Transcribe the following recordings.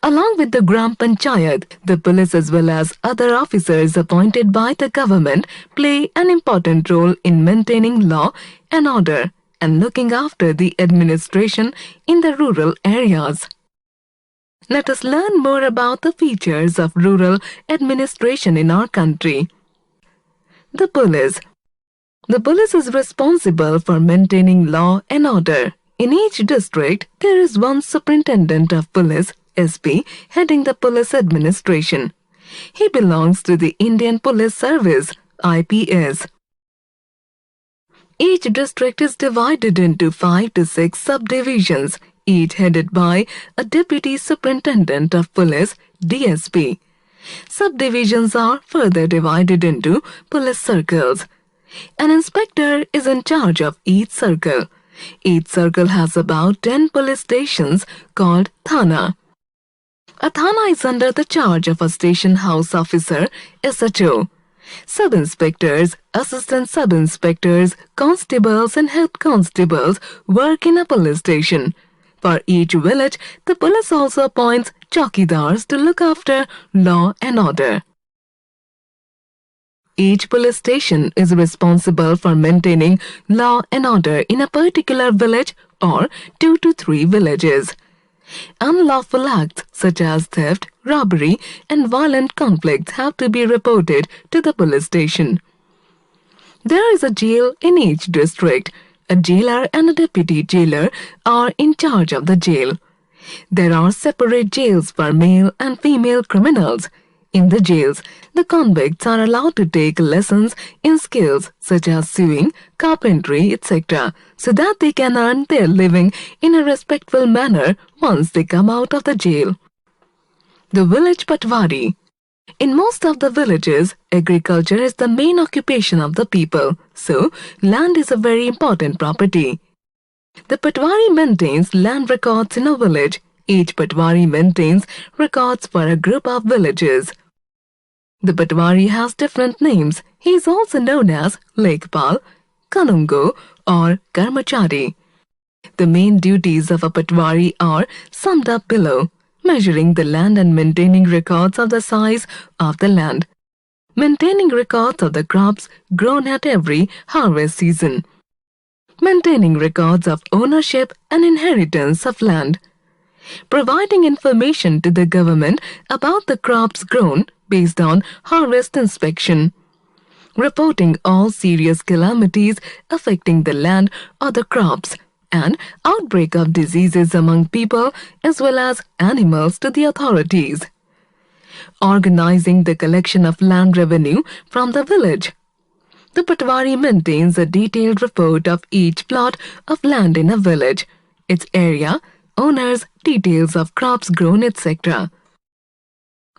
Along with the Gram Panchayat, the police as well as other officers appointed by the government play an important role in maintaining law and order and looking after the administration in the rural areas. Let us learn more about the features of rural administration in our country. The police. The police is responsible for maintaining law and order. In each district, there is one superintendent of police, SP, heading the police administration. He belongs to the Indian Police Service, IPS. Each district is divided into 5 to 6 subdivisions, each headed by a Deputy Superintendent of Police, DSP. Subdivisions are further divided into police circles. An inspector is in charge of each circle. Each circle has about 10 police stations called Thana. A Thana is under the charge of a station house officer, SHO. Sub-inspectors, assistant sub-inspectors, constables and head constables work in a police station. For each village, the police also appoints chowkidars to look after law and order. Each police station is responsible for maintaining law and order in a particular village or 2 to 3 villages. Unlawful acts such as theft, robbery, and violent conflicts have to be reported to the police station. There is a jail in each district. A jailer and a deputy jailer are in charge of the jail. There are separate jails for male and female criminals. In the jails, the convicts are allowed to take lessons in skills such as sewing, carpentry, etc., so that they can earn their living in a respectful manner once they come out of the jail. The village patwari. In most of the villages, agriculture is the main occupation of the people, so land is a very important property. The patwari maintains land records in a village. Each patwari maintains records for a group of villages. The patwari has different names. He is also known as Lekpal, Kanungo, or Karmachari. The main duties of a patwari are summed up below: measuring the land and maintaining records of the size of the land, maintaining records of the crops grown at every harvest season, maintaining records of ownership and inheritance of land, providing information to the government about the crops grown based on harvest inspection, reporting all serious calamities affecting the land or the crops, and outbreak of diseases among people as well as animals to the authorities. Organizing the collection of land revenue from the village. The patwari maintains a detailed report of each plot of land in a village, its area, owners, details of crops grown, etc.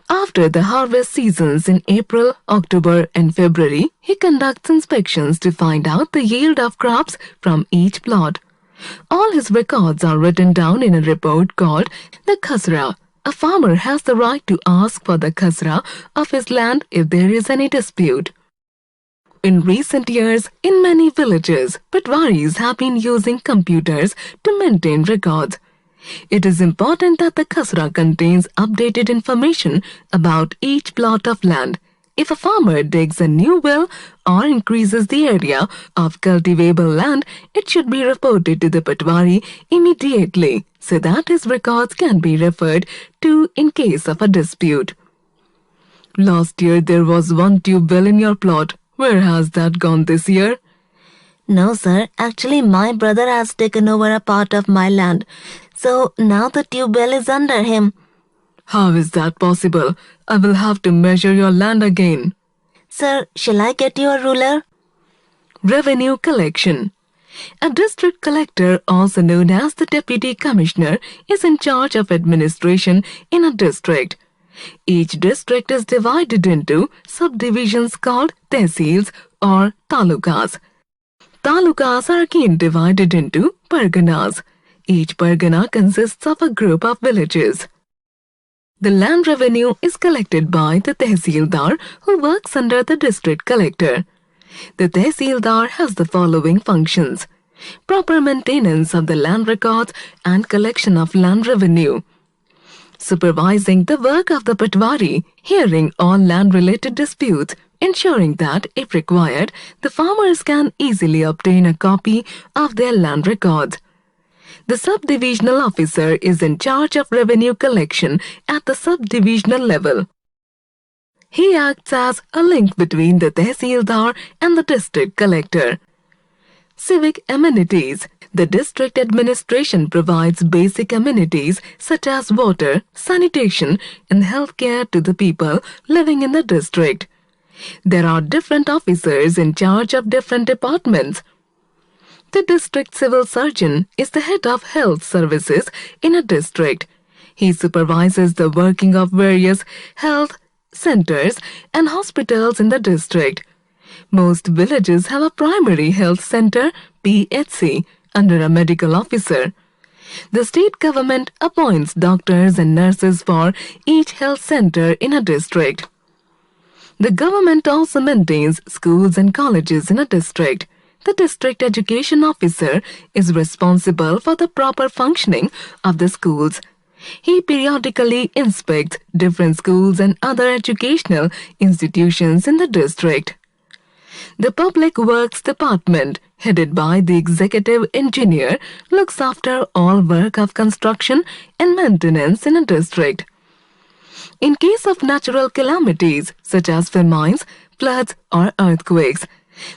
After the harvest seasons in April, October and February, he conducts inspections to find out the yield of crops from each plot. All his records are written down in a report called the khasra. A farmer has the right to ask for the khasra of his land if there is any dispute. In recent years, in many villages, patwaris have been using computers to maintain records. It is important that the khasra contains updated information about each plot of land. If a farmer digs a new well or increases the area of cultivable land, it should be reported to the patwari immediately so that his records can be referred to in case of a dispute. Last year there was one tube well in your plot. Where has that gone this year? No, sir. Actually, my brother has taken over a part of my land. So now the tube well is under him. How is that possible? I will have to measure your land again. Sir, shall I get you a ruler? Revenue collection. A district collector, also known as the deputy commissioner, is in charge of administration in a district. Each district is divided into subdivisions called tehsils or talukas. Talukas are again divided into parganas. Each pargana consists of a group of villages. The land revenue is collected by the tehsildar, who works under the district collector. The tehsildar has the following functions: proper maintenance of the land records and collection of land revenue, supervising the work of the patwari, hearing all land-related disputes, ensuring that, if required, the farmers can easily obtain a copy of their land records. The subdivisional officer is in charge of revenue collection at the subdivisional level. He acts as a link between the tehsildar and the district collector. Civic amenities. The district administration provides basic amenities such as water, sanitation, and healthcare to the people living in the district. There are different officers in charge of different departments. The district civil surgeon is the head of health services in a district. He supervises the working of various health centers and hospitals in the district. Most villages have a primary health center, PHC, under a medical officer. The state government appoints doctors and nurses for each health center in a district. The government also maintains schools and colleges in a district. The district education officer is responsible for the proper functioning of the schools. He periodically inspects different schools and other educational institutions in the district. The Public Works Department, headed by the executive engineer, looks after all work of construction and maintenance in a district. In case of natural calamities such as famines, floods or earthquakes,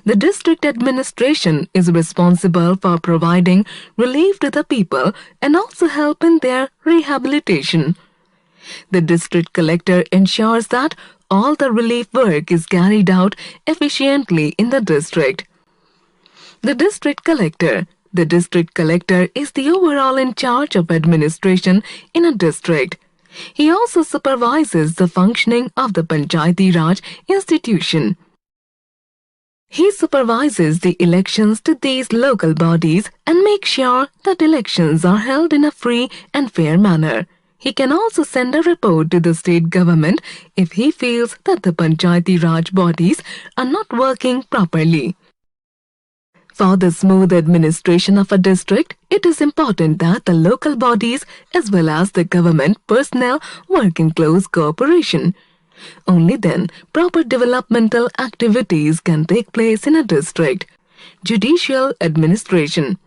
the district administration is responsible for providing relief to the people and also help in their rehabilitation. The district collector ensures that all the relief work is carried out efficiently in the district. The district collector. The district collector is the overall in charge of administration in a district. He also supervises the functioning of the Panchayati Raj institution. He supervises the elections to these local bodies and makes sure that elections are held in a free and fair manner. He can also send a report to the state government if he feels that the Panchayati Raj bodies are not working properly. For the smooth administration of a district, it is important that the local bodies as well as the government personnel work in close cooperation. Only then proper developmental activities can take place in a district. Judicial administration.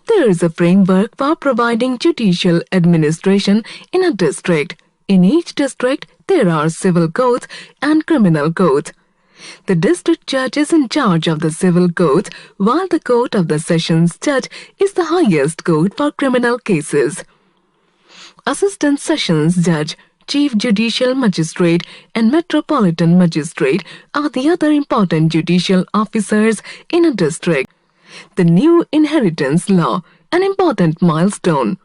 There is a framework for providing judicial administration in a district. In each district, there are civil courts and criminal courts. The district judge is in charge of the civil courts, while the court of the sessions judge is the highest court for criminal cases. Assistant Sessions Judge, Chief Judicial Magistrate and Metropolitan Magistrate are the other important judicial officers in a district. The new Inheritance Law, an important milestone.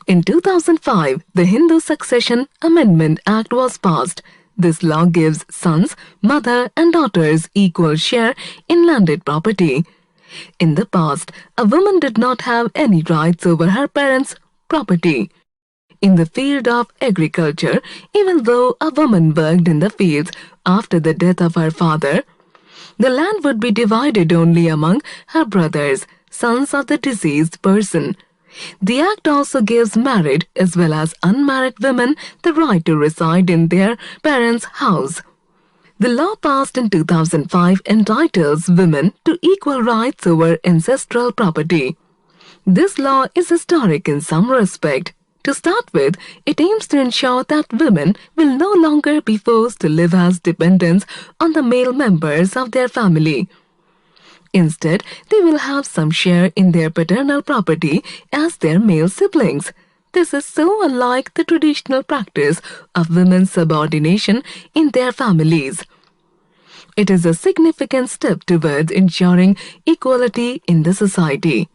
In 2005, the Hindu Succession Amendment Act was passed. This law gives sons, mother and daughters equal share in landed property. In the past, a woman did not have any rights over her parents' property. In the field of agriculture, even though a woman worked in the fields after the death of her father, the land would be divided only among her brothers, sons of the deceased person. The Act also gives married as well as unmarried women the right to reside in their parents' house. The law passed in 2005 entitles women to equal rights over ancestral property. This law is historic in some respect. To start with, it aims to ensure that women will no longer be forced to live as dependents on the male members of their family. Instead, they will have some share in their paternal property as their male siblings. This is so unlike the traditional practice of women's subordination in their families. It is a significant step towards ensuring equality in the society.